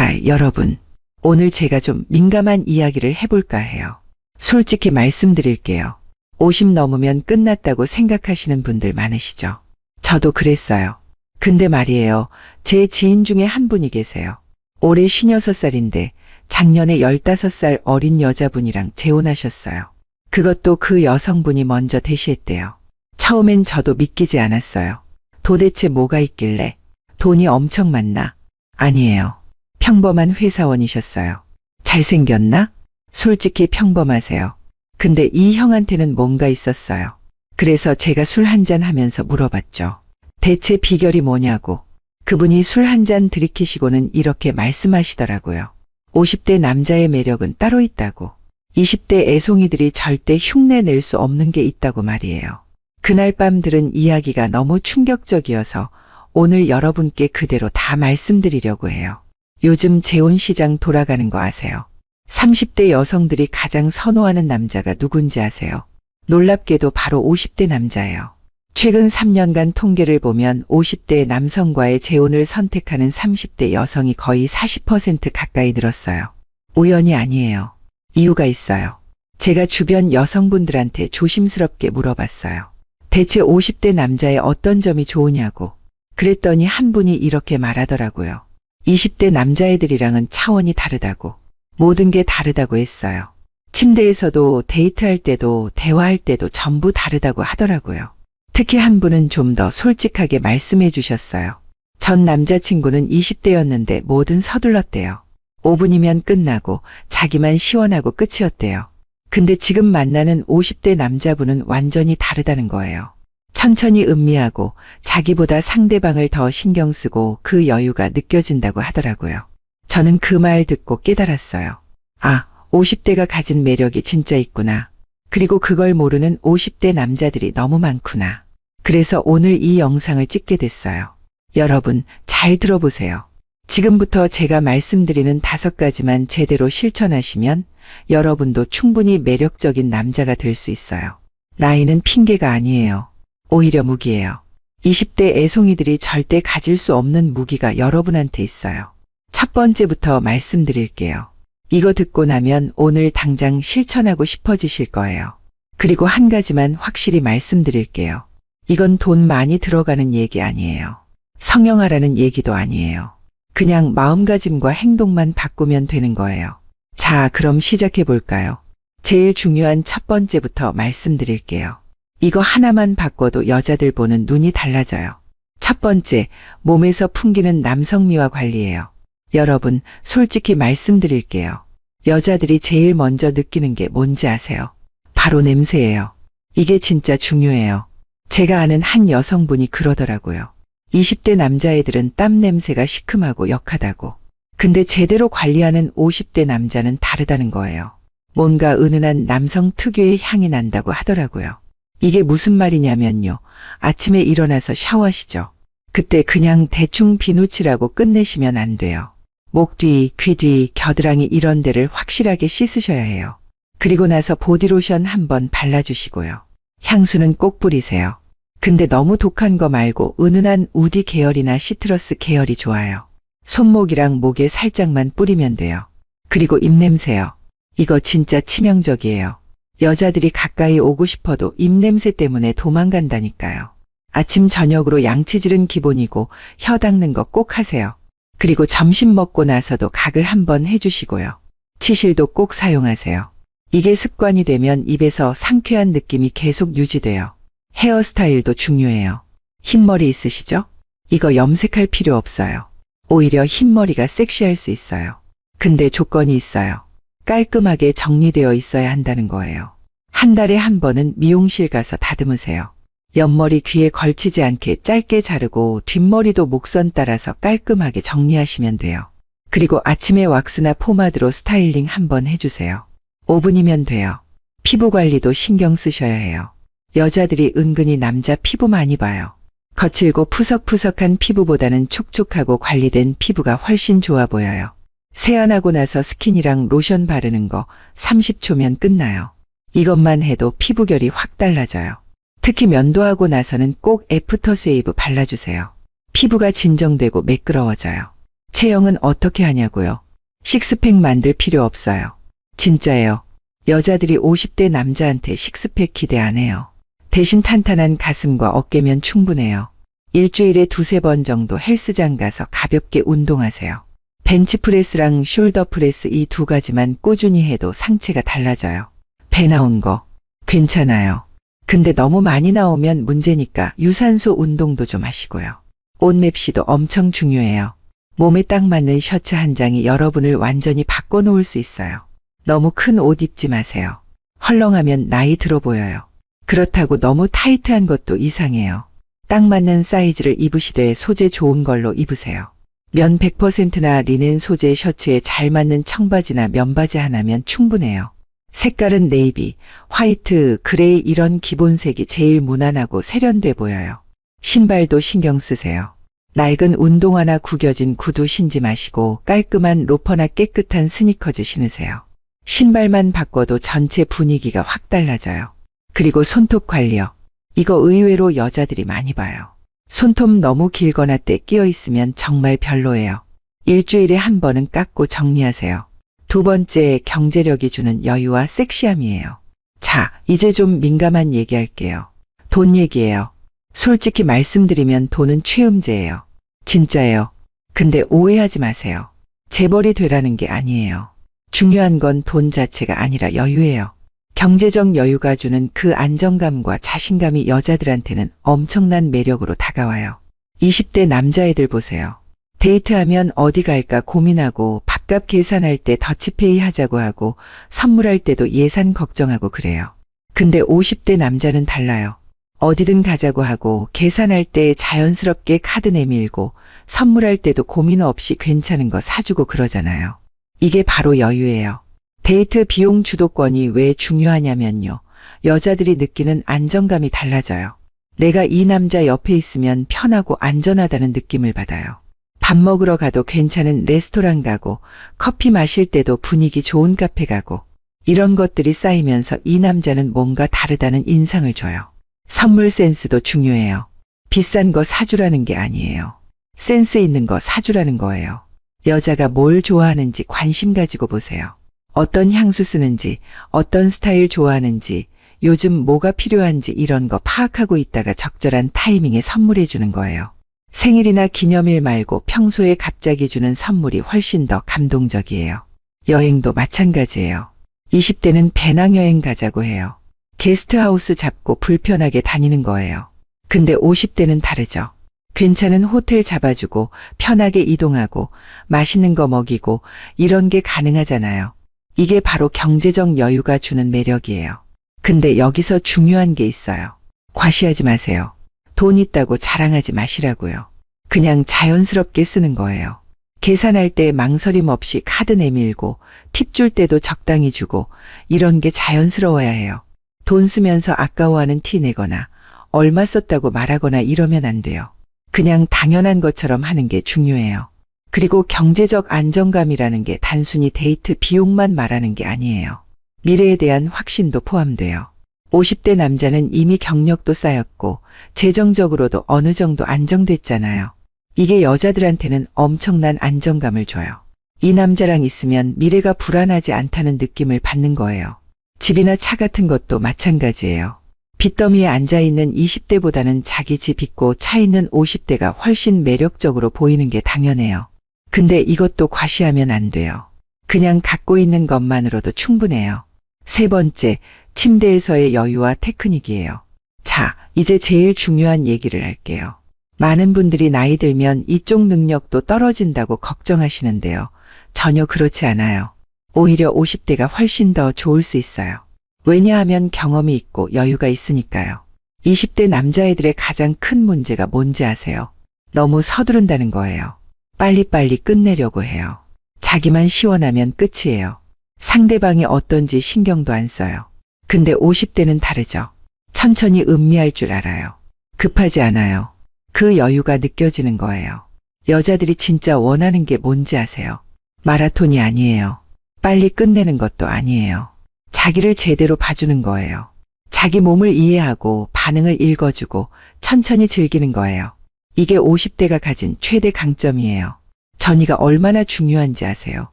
자, 여러분. 오늘 제가 좀 민감한 이야기를 해볼까 해요. 솔직히 말씀드릴게요. 50 넘으면 끝났다고 생각하시는 분들 많으시죠? 저도 그랬어요. 근데 말이에요. 제 지인 중에 한 분이 계세요. 올해 56살인데 작년에 15살 어린 여자분이랑 재혼하셨어요. 그것도 그 여성분이 먼저 대시했대요. 처음엔 저도 믿기지 않았어요. 도대체 뭐가 있길래? 돈이 엄청 많나? 아니에요. 평범한 회사원이셨어요. 잘생겼나? 솔직히 평범하세요. 근데 이 형한테는 뭔가 있었어요. 그래서 제가 술 한잔 하면서 물어봤죠. 대체 비결이 뭐냐고. 그분이 술 한잔 들이키시고는 이렇게 말씀하시더라고요. 50대 남자의 매력은 따로 있다고. 20대 애송이들이 절대 흉내 낼 수 없는 게 있다고 말이에요. 그날 밤 들은 이야기가 너무 충격적이어서 오늘 여러분께 그대로 다 말씀드리려고 해요. 요즘 재혼시장 돌아가는 거 아세요? 30대 여성들이 가장 선호하는 남자가 누군지 아세요? 놀랍게도 바로 50대 남자예요. 최근 3년간 통계를 보면 50대 남성과의 재혼을 선택하는 30대 여성이 거의 40% 가까이 늘었어요. 우연이 아니에요. 이유가 있어요. 제가 주변 여성분들한테 조심스럽게 물어봤어요. 대체 50대 남자의 어떤 점이 좋으냐고. 그랬더니 한 분이 이렇게 말하더라고요. 20대 남자애들이랑은 차원이 다르다고. 모든 게 다르다고 했어요. 침대에서도 데이트할 때도 대화할 때도 전부 다르다고 하더라고요. 특히 한 분은 좀 더 솔직하게 말씀해 주셨어요. 전 남자친구는 20대였는데 뭐든 서둘렀대요. 5분이면 끝나고 자기만 시원하고 끝이었대요. 근데 지금 만나는 50대 남자분은 완전히 다르다는 거예요. 천천히 음미하고 자기보다 상대방을 더 신경 쓰고 그 여유가 느껴진다고 하더라고요. 저는 그 말 듣고 깨달았어요. 아, 50대가 가진 매력이 진짜 있구나. 그리고 그걸 모르는 50대 남자들이 너무 많구나. 그래서 오늘 이 영상을 찍게 됐어요. 여러분, 잘 들어보세요. 지금부터 제가 말씀드리는 5가지만 제대로 실천하시면 여러분도 충분히 매력적인 남자가 될 수 있어요. 나이는 핑계가 아니에요. 오히려 무기예요. 20대 애송이들이 절대 가질 수 없는 무기가 여러분한테 있어요. 첫 번째부터 말씀드릴게요. 이거 듣고 나면 오늘 당장 실천하고 싶어지실 거예요. 그리고 한 가지만 확실히 말씀드릴게요. 이건 돈 많이 들어가는 얘기 아니에요. 성형하라는 얘기도 아니에요. 그냥 마음가짐과 행동만 바꾸면 되는 거예요. 자, 그럼 시작해 볼까요? 제일 중요한 첫 번째부터 말씀드릴게요. 이거 하나만 바꿔도 여자들 보는 눈이 달라져요. 첫 번째, 몸에서 풍기는 남성미와 관리예요. 여러분, 솔직히 말씀드릴게요. 여자들이 제일 먼저 느끼는 게 뭔지 아세요? 바로 냄새예요. 이게 진짜 중요해요. 제가 아는 한 여성분이 그러더라고요. 20대 남자애들은 땀 냄새가 시큼하고 역하다고. 근데 제대로 관리하는 50대 남자는 다르다는 거예요. 뭔가 은은한 남성 특유의 향이 난다고 하더라고요. 이게 무슨 말이냐면요. 아침에 일어나서 샤워하시죠. 그때 그냥 대충 비누칠하고 끝내시면 안 돼요. 목 뒤, 귀 뒤, 겨드랑이 이런 데를 확실하게 씻으셔야 해요. 그리고 나서 보디로션 한번 발라주시고요. 향수는 꼭 뿌리세요. 근데 너무 독한 거 말고 은은한 우디 계열이나 시트러스 계열이 좋아요. 손목이랑 목에 살짝만 뿌리면 돼요. 그리고 입냄새요. 이거 진짜 치명적이에요. 여자들이 가까이 오고 싶어도 입냄새 때문에 도망간다니까요. 아침 저녁으로 양치질은 기본이고 혀 닦는 거 꼭 하세요. 그리고 점심 먹고 나서도 각을 한번 해주시고요. 치실도 꼭 사용하세요. 이게 습관이 되면 입에서 상쾌한 느낌이 계속 유지돼요. 헤어스타일도 중요해요. 흰머리 있으시죠? 이거 염색할 필요 없어요. 오히려 흰머리가 섹시할 수 있어요. 근데 조건이 있어요. 깔끔하게 정리되어 있어야 한다는 거예요. 한 달에 한 번은 미용실 가서 다듬으세요. 옆머리 귀에 걸치지 않게 짧게 자르고 뒷머리도 목선 따라서 깔끔하게 정리하시면 돼요. 그리고 아침에 왁스나 포마드로 스타일링 한번 해주세요. 5분이면 돼요. 피부 관리도 신경 쓰셔야 해요. 여자들이 은근히 남자 피부 많이 봐요. 거칠고 푸석푸석한 피부보다는 촉촉하고 관리된 피부가 훨씬 좋아 보여요. 세안하고 나서 스킨이랑 로션 바르는 거 30초면 끝나요. 이것만 해도 피부결이 확 달라져요. 특히 면도하고 나서는 꼭 애프터 쉐이브 발라주세요. 피부가 진정되고 매끄러워져요. 체형은 어떻게 하냐고요? 식스팩 만들 필요 없어요. 진짜예요. 여자들이 50대 남자한테 식스팩 기대 안 해요. 대신 탄탄한 가슴과 어깨면 충분해요. 일주일에 2~3번 정도 헬스장 가서 가볍게 운동하세요. 벤치프레스랑 숄더프레스 이 2가지만 꾸준히 해도 상체가 달라져요. 배 나온 거 괜찮아요. 근데 너무 많이 나오면 문제니까 유산소 운동도 좀 하시고요. 옷 맵시도 엄청 중요해요. 몸에 딱 맞는 셔츠 한 장이 여러분을 완전히 바꿔놓을 수 있어요. 너무 큰 옷 입지 마세요. 헐렁하면 나이 들어 보여요. 그렇다고 너무 타이트한 것도 이상해요. 딱 맞는 사이즈를 입으시되 소재 좋은 걸로 입으세요. 면 100%나 리넨 소재 셔츠에 잘 맞는 청바지나 면바지 하나면 충분해요. 색깔은 네이비, 화이트, 그레이 이런 기본색이 제일 무난하고 세련돼 보여요. 신발도 신경 쓰세요. 낡은 운동화나 구겨진 구두 신지 마시고 깔끔한 로퍼나 깨끗한 스니커즈 신으세요. 신발만 바꿔도 전체 분위기가 확 달라져요. 그리고 손톱 관리요. 이거 의외로 여자들이 많이 봐요. 손톱 너무 길거나 때 끼어 있으면 정말 별로예요. 일주일에 한 번은 깎고 정리하세요. 2번째, 경제력이 주는 여유와 섹시함이에요. 자, 이제 좀 민감한 얘기할게요. 돈 얘기예요. 솔직히 말씀드리면 돈은 최음제예요. 진짜예요. 근데 오해하지 마세요. 재벌이 되라는 게 아니에요. 중요한 건 돈 자체가 아니라 여유예요. 경제적 여유가 주는 그 안정감과 자신감이 여자들한테는 엄청난 매력으로 다가와요. 20대 남자애들 보세요. 데이트하면 어디 갈까 고민하고 밥값 계산할 때 더치페이 하자고 하고 선물할 때도 예산 걱정하고 그래요. 근데 50대 남자는 달라요. 어디든 가자고 하고 계산할 때 자연스럽게 카드 내밀고 선물할 때도 고민 없이 괜찮은 거 사주고 그러잖아요. 이게 바로 여유예요. 데이트 비용 주도권이 왜 중요하냐면요. 여자들이 느끼는 안정감이 달라져요. 내가 이 남자 옆에 있으면 편하고 안전하다는 느낌을 받아요. 밥 먹으러 가도 괜찮은 레스토랑 가고 커피 마실 때도 분위기 좋은 카페 가고 이런 것들이 쌓이면서 이 남자는 뭔가 다르다는 인상을 줘요. 선물 센스도 중요해요. 비싼 거 사주라는 게 아니에요. 센스 있는 거 사주라는 거예요. 여자가 뭘 좋아하는지 관심 가지고 보세요. 어떤 향수 쓰는지, 어떤 스타일 좋아하는지, 요즘 뭐가 필요한지 이런 거 파악하고 있다가 적절한 타이밍에 선물해 주는 거예요. 생일이나 기념일 말고 평소에 갑자기 주는 선물이 훨씬 더 감동적이에요. 여행도 마찬가지예요. 20대는 배낭여행 가자고 해요. 게스트하우스 잡고 불편하게 다니는 거예요. 근데 50대는 다르죠. 괜찮은 호텔 잡아주고 편하게 이동하고 맛있는 거 먹이고 이런 게 가능하잖아요. 이게 바로 경제적 여유가 주는 매력이에요. 근데 여기서 중요한 게 있어요. 과시하지 마세요. 돈 있다고 자랑하지 마시라고요. 그냥 자연스럽게 쓰는 거예요. 계산할 때 망설임 없이 카드 내밀고 팁 줄 때도 적당히 주고 이런 게 자연스러워야 해요. 돈 쓰면서 아까워하는 티 내거나 얼마 썼다고 말하거나 이러면 안 돼요. 그냥 당연한 것처럼 하는 게 중요해요. 그리고 경제적 안정감이라는 게 단순히 데이트 비용만 말하는 게 아니에요. 미래에 대한 확신도 포함돼요. 50대 남자는 이미 경력도 쌓였고 재정적으로도 어느 정도 안정됐잖아요. 이게 여자들한테는 엄청난 안정감을 줘요. 이 남자랑 있으면 미래가 불안하지 않다는 느낌을 받는 거예요. 집이나 차 같은 것도 마찬가지예요. 빚더미에 앉아있는 20대보다는 자기 집 있고 차 있는 50대가 훨씬 매력적으로 보이는 게 당연해요. 근데 이것도 과시하면 안 돼요. 그냥 갖고 있는 것만으로도 충분해요. 3번째, 침대에서의 여유와 테크닉이에요. 자, 이제 제일 중요한 얘기를 할게요. 많은 분들이 나이 들면 이쪽 능력도 떨어진다고 걱정하시는데요. 전혀 그렇지 않아요. 오히려 50대가 훨씬 더 좋을 수 있어요. 왜냐하면 경험이 있고 여유가 있으니까요. 20대 남자애들의 가장 큰 문제가 뭔지 아세요? 너무 서두른다는 거예요. 빨리빨리 끝내려고 해요. 자기만 시원하면 끝이에요. 상대방이 어떤지 신경도 안 써요. 근데 50대는 다르죠. 천천히 음미할 줄 알아요. 급하지 않아요. 그 여유가 느껴지는 거예요. 여자들이 진짜 원하는 게 뭔지 아세요? 마라톤이 아니에요. 빨리 끝내는 것도 아니에요. 자기를 제대로 봐주는 거예요. 자기 몸을 이해하고 반응을 읽어주고 천천히 즐기는 거예요. 이게 50대가 가진 최대 강점이에요. 전이가 얼마나 중요한지 아세요?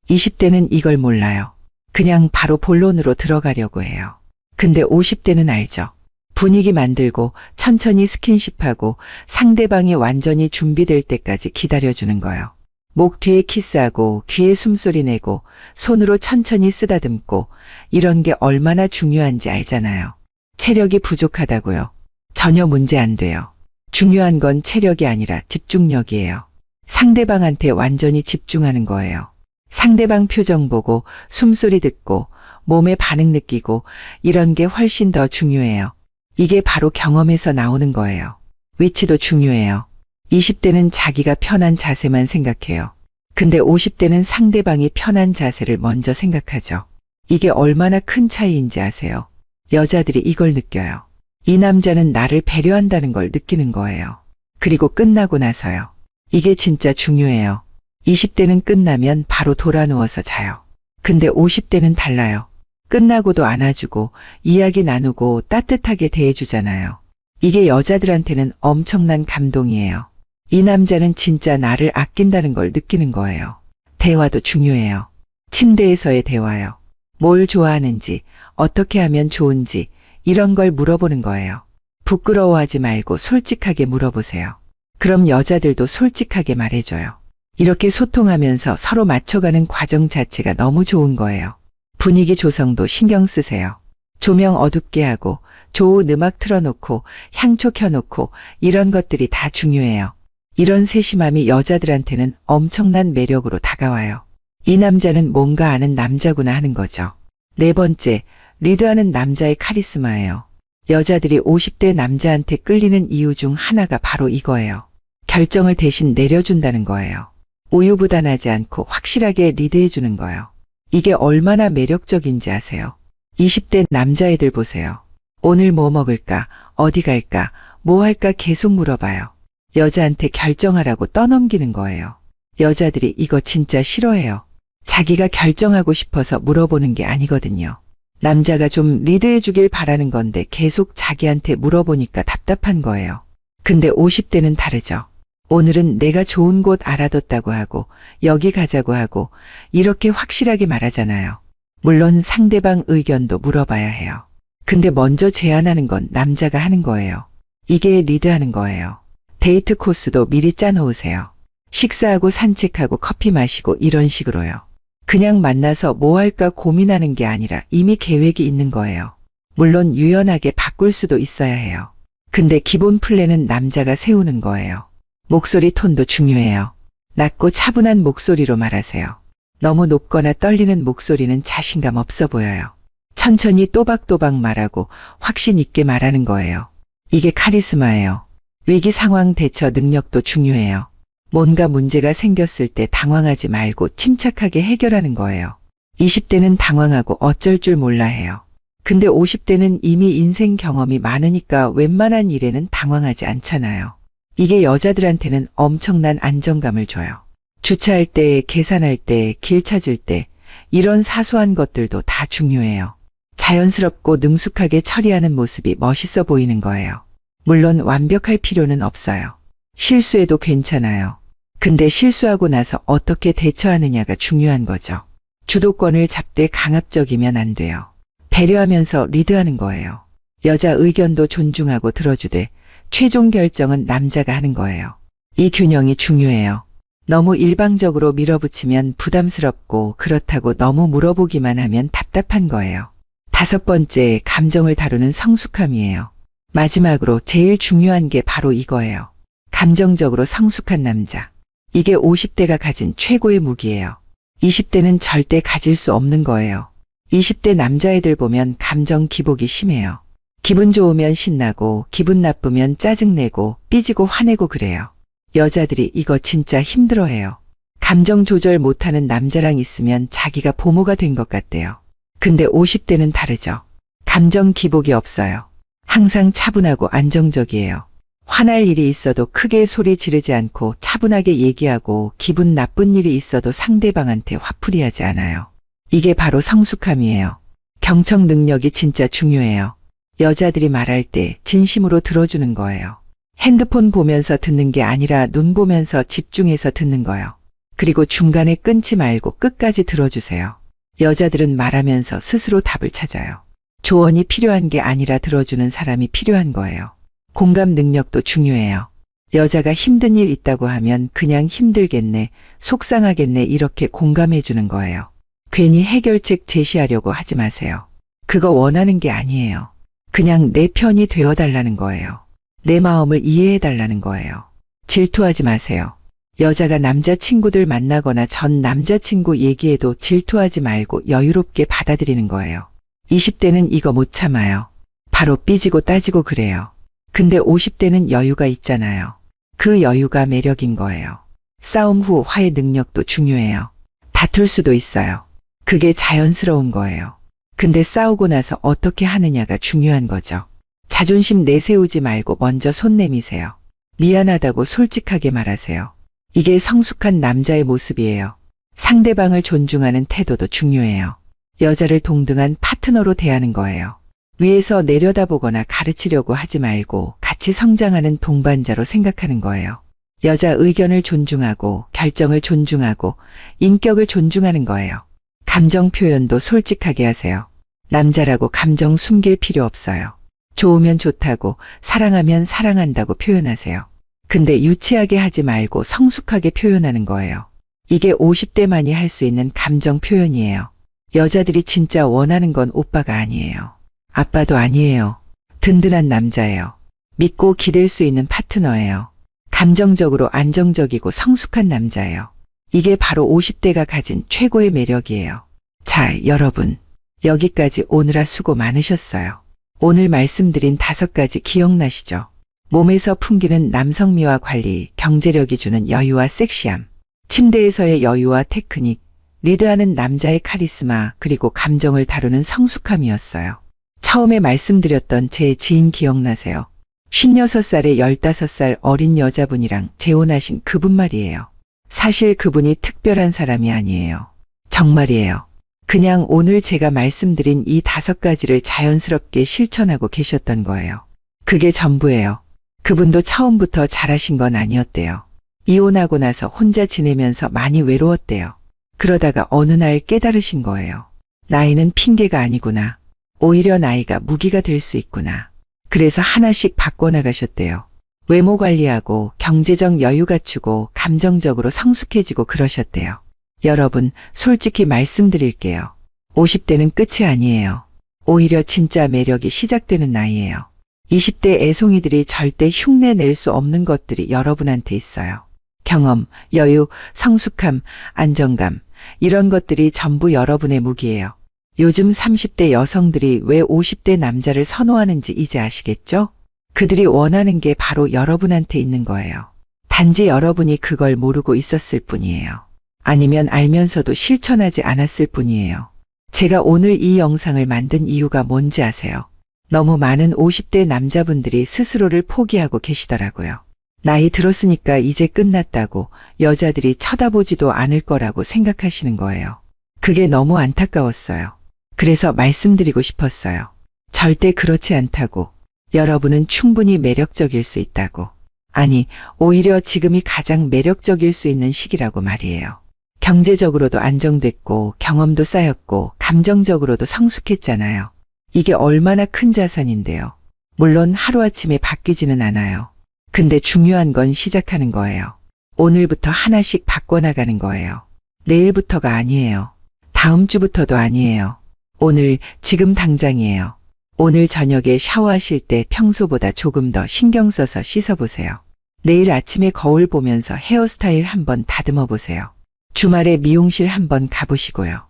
20대는 이걸 몰라요. 그냥 바로 본론으로 들어가려고 해요. 근데 50대는 알죠. 분위기 만들고 천천히 스킨십하고 상대방이 완전히 준비될 때까지 기다려주는 거예요. 목 뒤에 키스하고 귀에 숨소리 내고 손으로 천천히 쓰다듬고 이런 게 얼마나 중요한지 알잖아요. 체력이 부족하다고요? 전혀 문제 안 돼요. 중요한 건 체력이 아니라 집중력이에요. 상대방한테 완전히 집중하는 거예요. 상대방 표정 보고 숨소리 듣고 몸의 반응 느끼고 이런 게 훨씬 더 중요해요. 이게 바로 경험에서 나오는 거예요. 위치도 중요해요. 20대는 자기가 편한 자세만 생각해요. 근데 50대는 상대방이 편한 자세를 먼저 생각하죠. 이게 얼마나 큰 차이인지 아세요? 여자들이 이걸 느껴요. 이 남자는 나를 배려한다는 걸 느끼는 거예요. 그리고 끝나고 나서요. 이게 진짜 중요해요. 20대는 끝나면 바로 돌아 누워서 자요. 근데 50대는 달라요. 끝나고도 안아주고 이야기 나누고 따뜻하게 대해주잖아요. 이게 여자들한테는 엄청난 감동이에요. 이 남자는 진짜 나를 아낀다는 걸 느끼는 거예요. 대화도 중요해요. 침대에서의 대화요. 뭘 좋아하는지, 어떻게 하면 좋은지 이런 걸 물어보는 거예요. 부끄러워하지 말고 솔직하게 물어보세요. 그럼 여자들도 솔직하게 말해줘요. 이렇게 소통하면서 서로 맞춰가는 과정 자체가 너무 좋은 거예요. 분위기 조성도 신경 쓰세요. 조명 어둡게 하고 좋은 음악 틀어놓고 향초 켜놓고 이런 것들이 다 중요해요. 이런 세심함이 여자들한테는 엄청난 매력으로 다가와요. 이 남자는 뭔가 아는 남자구나 하는 거죠. 네 번째, 리드하는 남자의 카리스마예요. 여자들이 50대 남자한테 끌리는 이유 중 하나가 바로 이거예요. 결정을 대신 내려준다는 거예요. 우유부단하지 않고 확실하게 리드해주는 거예요. 이게 얼마나 매력적인지 아세요? 20대 남자애들 보세요. 오늘 뭐 먹을까? 어디 갈까? 뭐 할까? 계속 물어봐요. 여자한테 결정하라고 떠넘기는 거예요. 여자들이 이거 진짜 싫어해요. 자기가 결정하고 싶어서 물어보는 게 아니거든요. 남자가 좀 리드해주길 바라는 건데 계속 자기한테 물어보니까 답답한 거예요. 근데 50대는 다르죠. 오늘은 내가 좋은 곳 알아뒀다고 하고 여기 가자고 하고 이렇게 확실하게 말하잖아요. 물론 상대방 의견도 물어봐야 해요. 근데 먼저 제안하는 건 남자가 하는 거예요. 이게 리드하는 거예요. 데이트 코스도 미리 짜놓으세요. 식사하고 산책하고 커피 마시고 이런 식으로요. 그냥 만나서 뭐 할까 고민하는 게 아니라 이미 계획이 있는 거예요. 물론 유연하게 바꿀 수도 있어야 해요. 근데 기본 플랜은 남자가 세우는 거예요. 목소리 톤도 중요해요. 낮고 차분한 목소리로 말하세요. 너무 높거나 떨리는 목소리는 자신감 없어 보여요. 천천히 또박또박 말하고 확신 있게 말하는 거예요. 이게 카리스마예요. 위기 상황 대처 능력도 중요해요. 뭔가 문제가 생겼을 때 당황하지 말고 침착하게 해결하는 거예요. 20대는 당황하고 어쩔 줄 몰라 해요. 근데 50대는 이미 인생 경험이 많으니까 웬만한 일에는 당황하지 않잖아요. 이게 여자들한테는 엄청난 안정감을 줘요. 주차할 때, 계산할 때, 길 찾을 때 이런 사소한 것들도 다 중요해요. 자연스럽고 능숙하게 처리하는 모습이 멋있어 보이는 거예요. 물론 완벽할 필요는 없어요. 실수해도 괜찮아요. 근데 실수하고 나서 어떻게 대처하느냐가 중요한 거죠. 주도권을 잡되 강압적이면 안 돼요. 배려하면서 리드하는 거예요. 여자 의견도 존중하고 들어주되 최종 결정은 남자가 하는 거예요. 이 균형이 중요해요. 너무 일방적으로 밀어붙이면 부담스럽고 그렇다고 너무 물어보기만 하면 답답한 거예요. 다섯 번째, 감정을 다루는 성숙함이에요. 마지막으로 제일 중요한 게 바로 이거예요. 감정적으로 성숙한 남자. 이게 50대가 가진 최고의 무기예요. 20대는 절대 가질 수 없는 거예요. 20대 남자애들 보면 감정 기복이 심해요. 기분 좋으면 신나고 기분 나쁘면 짜증내고 삐지고 화내고 그래요. 여자들이 이거 진짜 힘들어해요. 감정 조절 못하는 남자랑 있으면 자기가 보모가 된 것 같대요. 근데 50대는 다르죠. 감정 기복이 없어요. 항상 차분하고 안정적이에요. 화날 일이 있어도 크게 소리 지르지 않고 차분하게 얘기하고 기분 나쁜 일이 있어도 상대방한테 화풀이하지 않아요. 이게 바로 성숙함이에요. 경청 능력이 진짜 중요해요. 여자들이 말할 때 진심으로 들어주는 거예요. 핸드폰 보면서 듣는 게 아니라 눈 보면서 집중해서 듣는 거요. 그리고 중간에 끊지 말고 끝까지 들어주세요. 여자들은 말하면서 스스로 답을 찾아요. 조언이 필요한 게 아니라 들어주는 사람이 필요한 거예요. 공감 능력도 중요해요. 여자가 힘든 일 있다고 하면 그냥 힘들겠네, 속상하겠네 이렇게 공감해 주는 거예요. 괜히 해결책 제시하려고 하지 마세요. 그거 원하는 게 아니에요. 그냥 내 편이 되어달라는 거예요. 내 마음을 이해해달라는 거예요. 질투하지 마세요. 여자가 남자친구들 만나거나 전 남자친구 얘기해도 질투하지 말고 여유롭게 받아들이는 거예요. 20대는 이거 못 참아요. 바로 삐지고 따지고 그래요. 근데 50대는 여유가 있잖아요. 그 여유가 매력인 거예요. 싸움 후 화해 능력도 중요해요. 다툴 수도 있어요. 그게 자연스러운 거예요. 근데 싸우고 나서 어떻게 하느냐가 중요한 거죠. 자존심 내세우지 말고 먼저 손 내미세요. 미안하다고 솔직하게 말하세요. 이게 성숙한 남자의 모습이에요. 상대방을 존중하는 태도도 중요해요. 여자를 동등한 파트너로 대하는 거예요. 위에서 내려다보거나 가르치려고 하지 말고 같이 성장하는 동반자로 생각하는 거예요. 여자 의견을 존중하고 결정을 존중하고 인격을 존중하는 거예요. 감정 표현도 솔직하게 하세요. 남자라고 감정 숨길 필요 없어요. 좋으면 좋다고, 사랑하면 사랑한다고 표현하세요. 근데 유치하게 하지 말고 성숙하게 표현하는 거예요. 이게 50대만이 할 수 있는 감정 표현이에요. 여자들이 진짜 원하는 건 오빠가 아니에요. 아빠도 아니에요. 든든한 남자예요. 믿고 기댈 수 있는 파트너예요. 감정적으로 안정적이고 성숙한 남자예요. 이게 바로 50대가 가진 최고의 매력이에요. 자, 여러분. 여기까지 오느라 수고 많으셨어요. 오늘 말씀드린 5가지 기억나시죠? 몸에서 풍기는 남성미와 관리, 경제력이 주는 여유와 섹시함, 침대에서의 여유와 테크닉, 리드하는 남자의 카리스마, 그리고 감정을 다루는 성숙함이었어요. 처음에 말씀드렸던 제 지인 기억나세요? 56살에 15살 어린 여자분이랑 재혼하신 그분 말이에요. 사실 그분이 특별한 사람이 아니에요. 정말이에요. 그냥 오늘 제가 말씀드린 이 5가지를 자연스럽게 실천하고 계셨던 거예요. 그게 전부예요. 그분도 처음부터 잘하신 건 아니었대요. 이혼하고 나서 혼자 지내면서 많이 외로웠대요. 그러다가 어느 날 깨달으신 거예요. 나이는 핑계가 아니구나. 오히려 나이가 무기가 될 수 있구나. 그래서 하나씩 바꿔나가셨대요. 외모 관리하고 경제적 여유 갖추고 감정적으로 성숙해지고 그러셨대요. 여러분, 솔직히 말씀드릴게요. 50대는 끝이 아니에요. 오히려 진짜 매력이 시작되는 나이예요. 20대 애송이들이 절대 흉내 낼 수 없는 것들이 여러분한테 있어요. 경험, 여유, 성숙함, 안정감, 이런 것들이 전부 여러분의 무기예요. 요즘 30대 여성들이 왜 50대 남자를 선호하는지 이제 아시겠죠? 그들이 원하는 게 바로 여러분한테 있는 거예요. 단지 여러분이 그걸 모르고 있었을 뿐이에요. 아니면 알면서도 실천하지 않았을 뿐이에요. 제가 오늘 이 영상을 만든 이유가 뭔지 아세요? 너무 많은 50대 남자분들이 스스로를 포기하고 계시더라고요. 나이 들었으니까 이제 끝났다고, 여자들이 쳐다보지도 않을 거라고 생각하시는 거예요. 그게 너무 안타까웠어요. 그래서 말씀드리고 싶었어요. 절대 그렇지 않다고. 여러분은 충분히 매력적일 수 있다고. 아니, 오히려 지금이 가장 매력적일 수 있는 시기라고 말이에요. 경제적으로도 안정됐고 경험도 쌓였고 감정적으로도 성숙했잖아요. 이게 얼마나 큰 자산인데요. 물론 하루아침에 바뀌지는 않아요. 근데 중요한 건 시작하는 거예요. 오늘부터 하나씩 바꿔나가는 거예요. 내일부터가 아니에요. 다음 주부터도 아니에요. 오늘, 지금 당장이에요. 오늘 저녁에 샤워하실 때 평소보다 조금 더 신경 써서 씻어보세요. 내일 아침에 거울 보면서 헤어스타일 한번 다듬어 보세요. 주말에 미용실 한번 가보시고요.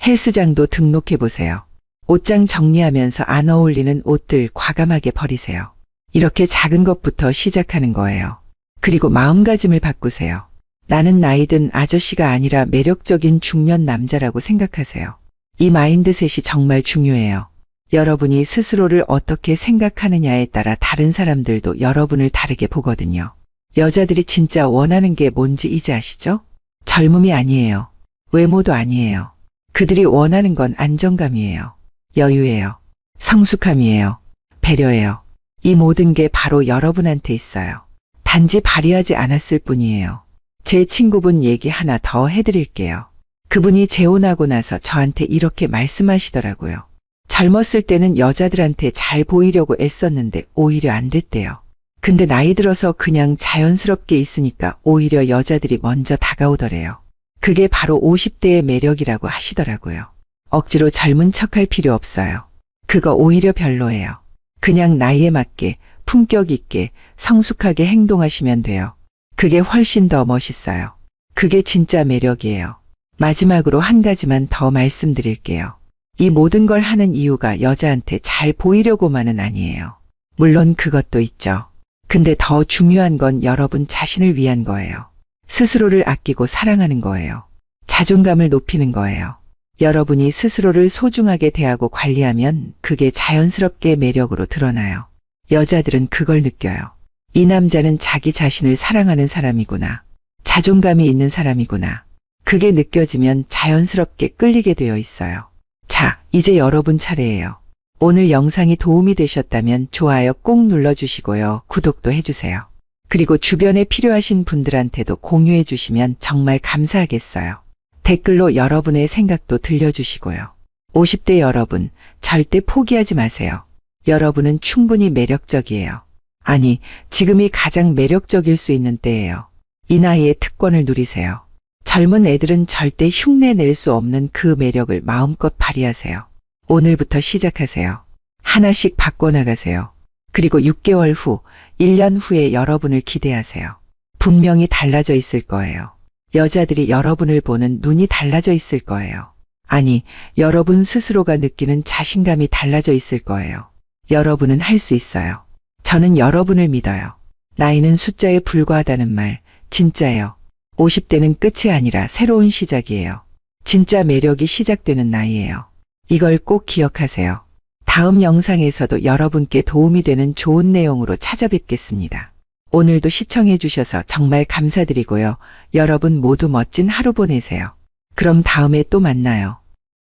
헬스장도 등록해보세요. 옷장 정리하면서 안 어울리는 옷들 과감하게 버리세요. 이렇게 작은 것부터 시작하는 거예요. 그리고 마음가짐을 바꾸세요. 나는 나이든 아저씨가 아니라 매력적인 중년 남자라고 생각하세요. 이 마인드셋이 정말 중요해요. 여러분이 스스로를 어떻게 생각하느냐에 따라 다른 사람들도 여러분을 다르게 보거든요. 여자들이 진짜 원하는 게 뭔지 이제 아시죠? 젊음이 아니에요. 외모도 아니에요. 그들이 원하는 건 안정감이에요. 여유예요. 성숙함이에요. 배려예요. 이 모든 게 바로 여러분한테 있어요. 단지 발휘하지 않았을 뿐이에요. 제 친구분 얘기 하나 더 해드릴게요. 그분이 재혼하고 나서 저한테 이렇게 말씀하시더라고요. 젊었을 때는 여자들한테 잘 보이려고 애썼는데 오히려 안 됐대요. 근데 나이 들어서 그냥 자연스럽게 있으니까 오히려 여자들이 먼저 다가오더래요. 그게 바로 50대의 매력이라고 하시더라고요. 억지로 젊은 척할 필요 없어요. 그거 오히려 별로예요. 그냥 나이에 맞게 품격 있게 성숙하게 행동하시면 돼요. 그게 훨씬 더 멋있어요. 그게 진짜 매력이에요. 마지막으로 한 가지만 더 말씀드릴게요. 이 모든 걸 하는 이유가 여자한테 잘 보이려고만은 아니에요. 물론 그것도 있죠. 근데 더 중요한 건 여러분 자신을 위한 거예요. 스스로를 아끼고 사랑하는 거예요. 자존감을 높이는 거예요. 여러분이 스스로를 소중하게 대하고 관리하면 그게 자연스럽게 매력으로 드러나요. 여자들은 그걸 느껴요. 이 남자는 자기 자신을 사랑하는 사람이구나. 자존감이 있는 사람이구나. 그게 느껴지면 자연스럽게 끌리게 되어 있어요. 자, 이제 여러분 차례예요. 오늘 영상이 도움이 되셨다면 좋아요 꾹 눌러주시고요. 구독도 해주세요. 그리고 주변에 필요하신 분들한테도 공유해 주시면 정말 감사하겠어요. 댓글로 여러분의 생각도 들려주시고요. 50대 여러분, 절대 포기하지 마세요. 여러분은 충분히 매력적이에요. 아니, 지금이 가장 매력적일 수 있는 때예요. 이 나이에 특권을 누리세요. 젊은 애들은 절대 흉내 낼 수 없는 그 매력을 마음껏 발휘하세요. 오늘부터 시작하세요. 하나씩 바꿔나가세요. 그리고 6개월 후, 1년 후에 여러분을 기대하세요. 분명히 달라져 있을 거예요. 여자들이 여러분을 보는 눈이 달라져 있을 거예요. 아니, 여러분 스스로가 느끼는 자신감이 달라져 있을 거예요. 여러분은 할 수 있어요. 저는 여러분을 믿어요. 나이는 숫자에 불과하다는 말, 진짜예요. 50대는 끝이 아니라 새로운 시작이에요. 진짜 매력이 시작되는 나이예요. 이걸 꼭 기억하세요. 다음 영상에서도 여러분께 도움이 되는 좋은 내용으로 찾아뵙겠습니다. 오늘도 시청해 주셔서 정말 감사드리고요. 여러분 모두 멋진 하루 보내세요. 그럼 다음에 또 만나요.